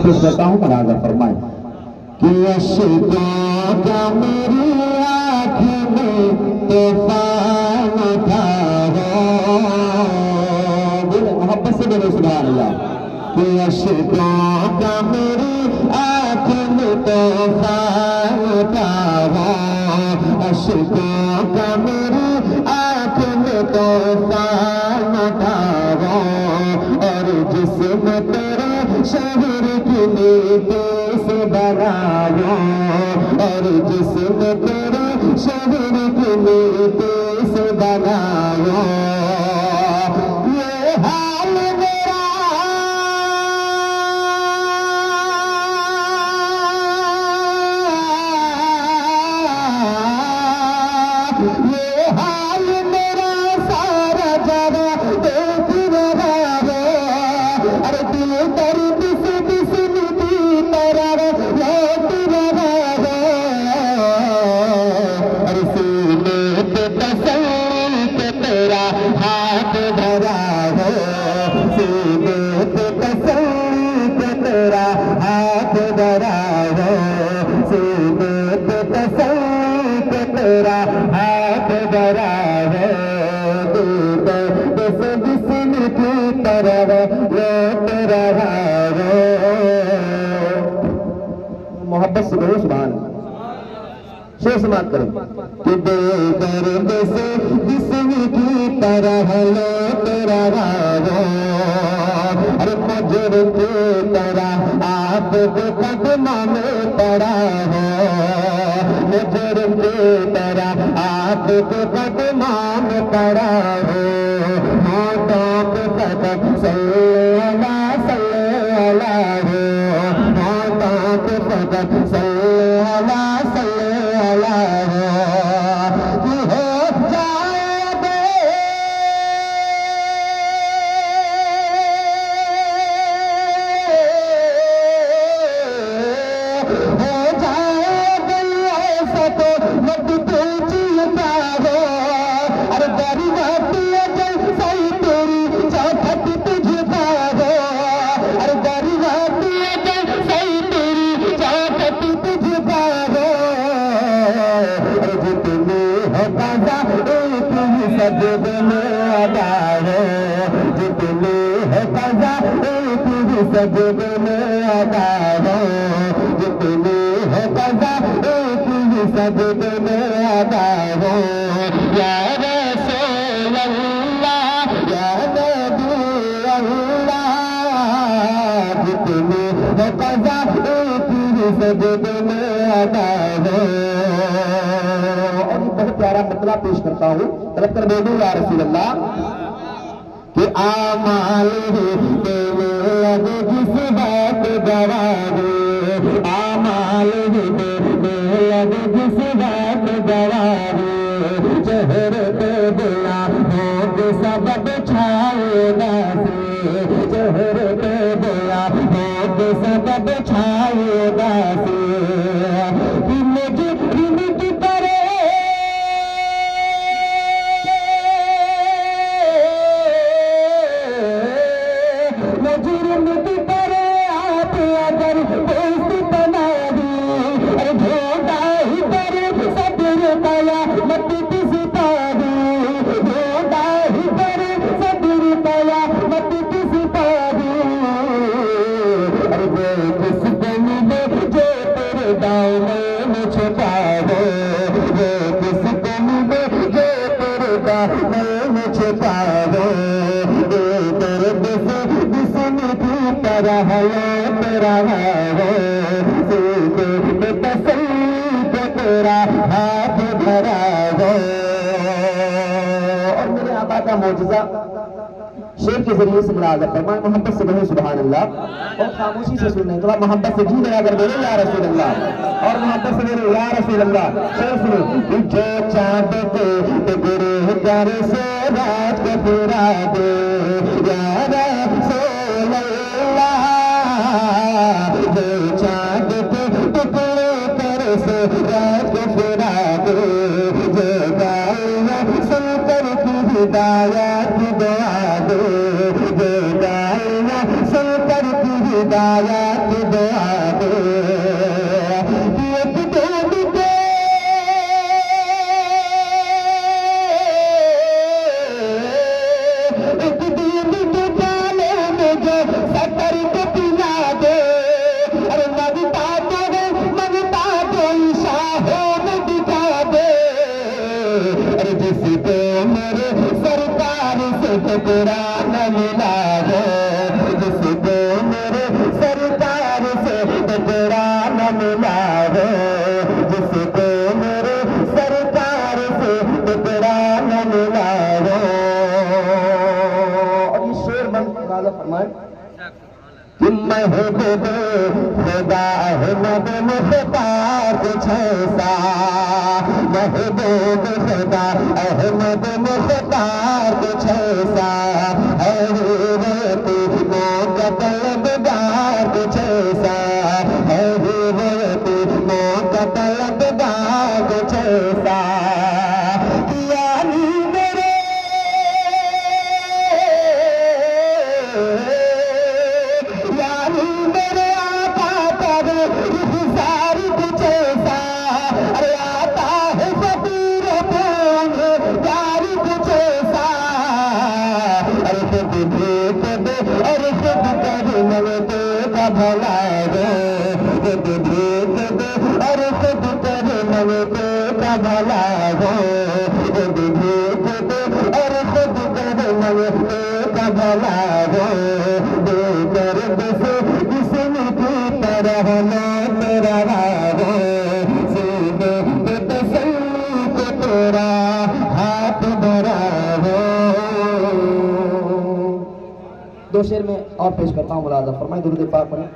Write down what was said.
पेश करता हूँ, मनाज़ा फरमाए कि अश्कों का मेरी आँख में तूफान था बोले मोहब्बत से बोले सुभान अल्लाह कि अश्कों का मेरी आँख में तूफान था अश्कों का मेरी आँख में तूफान था और जिसम तेरे शहर की नीति से बनाया और जिसम तेरे शहर की नीति से बनाया ये हाल मेरा ये हाल मेरा सारा जरा देख रहा है अरे दिल दर्द से बिस्मिती तरह लौट रहा है अरे सीने पे तसल्ली के तेरा हाथ धरा है सीने पे तसल्ली के तेरा हाथ धरा है सीने पे तसल्ली के तेरा हाथ धरा है जिसम की तरह लौट रहा है मोहब्बत से बोलो सुभान शेर समाप्त करें कि बेदर्द से जिस्म की तरह लौट रहा है अरे मुजरिम की तरह आपके कदमों में पड़ा है मुजरिम की तरह आपके कदमों में पड़ा है हाथों पे कदम सल्लल्लाहु अलैहि हाथों पे कदम सल्लल्लाहु अलैहि हो जाए ऐसा तो मत पूछिएगा हो अरे दरवाज़े जल सही तेरी चौखट तुझे हो अरे दरवाज़े जल सही तेरी चौखट तुझे हो अरे जितने है ताज़ा एक ही सजदे में अदा है जितने है ताज़ा एक ही सजदे में अदा है जितने है ताज़ा एक ही सजदे में अदा है या रसूल अल्लाह या नबी अल्लाह जितने है ताज़ा एक ही सजदे में अदा है और बहुत प्यारा मतलब पेश करता हूँ तलब कर बोलूँ या रसूल अल्लाह कि आमाल तेरे लगे जिस बात गवा दे आमाल तेरे लगे जिस बात गवा दे चेहरे पे दिला हो के सबक छाएगा से चेहरे पे दिला हो के सबक छाएगा से कि मुझे की तरह मुजरिम की तरह आप अगर दोस्त बना दी अरे धोखा ही कर सब्र पाया मत किसी पादी धोखा ही कर सब्र पाया मत किसी पादी अरे वो किस दिन में जो तेरे दामन में छुपा हो वो किस दिन में जो तेरे दामन में छुपा हो दर्द से जिस्म की तरह लौट रहा है सीने में तसल्ली पे तेरा हाथ धरा है और मेरे आका का मौजज़ा शेर के जरिए से मुराद फरमाए मोहब्बत से बोले सुभान अल्लाह और खामोशी से सुनने तो मोहब्बत से जी लगा कर बोले या रसूल अल्लाह और मोहब्बत से बोले या रसूल अल्लाह शेर सुनो जो चांद के गुरु कर से रात को पूरा दे या रसूल अल्लाह जो चांद के टुकड़े कर से रात को पूरा दे जो गाया सुनकर की हिदायत दुआ दे जो गाया सुनकर की हिदायत दुआ दे जिसको मेरे सरकार से टुकड़ा न मिला है, जिसको मेरे सरकार से टुकड़ा न मिला है, जिसको मेरे सरकार से टुकड़ा न मिला है। और ये शेर बंद गाजा फरमाए कि महबूब खुदा अहमद मुख्तार कुछ ऐसा, महबूब खुदा अहमद मुख्तार कुछ ऐसा है, रेती मौका तलबगार कुछ ऐसा है, रेती मौका तलबगार कुछ ऐसा। यानी मेरे आका पर गुज़ार कुछ ऐसा, अरे आता है फकीर पूंग यार कुछ ऐसा, अरे खुद भेद दे अरे खुद कर नवते का भला दे, खुद भेद दे अरे खुद कर नवते का भला दे, खुद भेद दे अरे खुद कर नवते का भला दे, देकर बसे जिसम की तरह मैं तेरा राहे, सीधे तसल्ली को तेरा हाथ भरा है। दो शेर में और पेश करता हूँ मुलाज़ा फरमाए दुरूद पाक पढ़ें।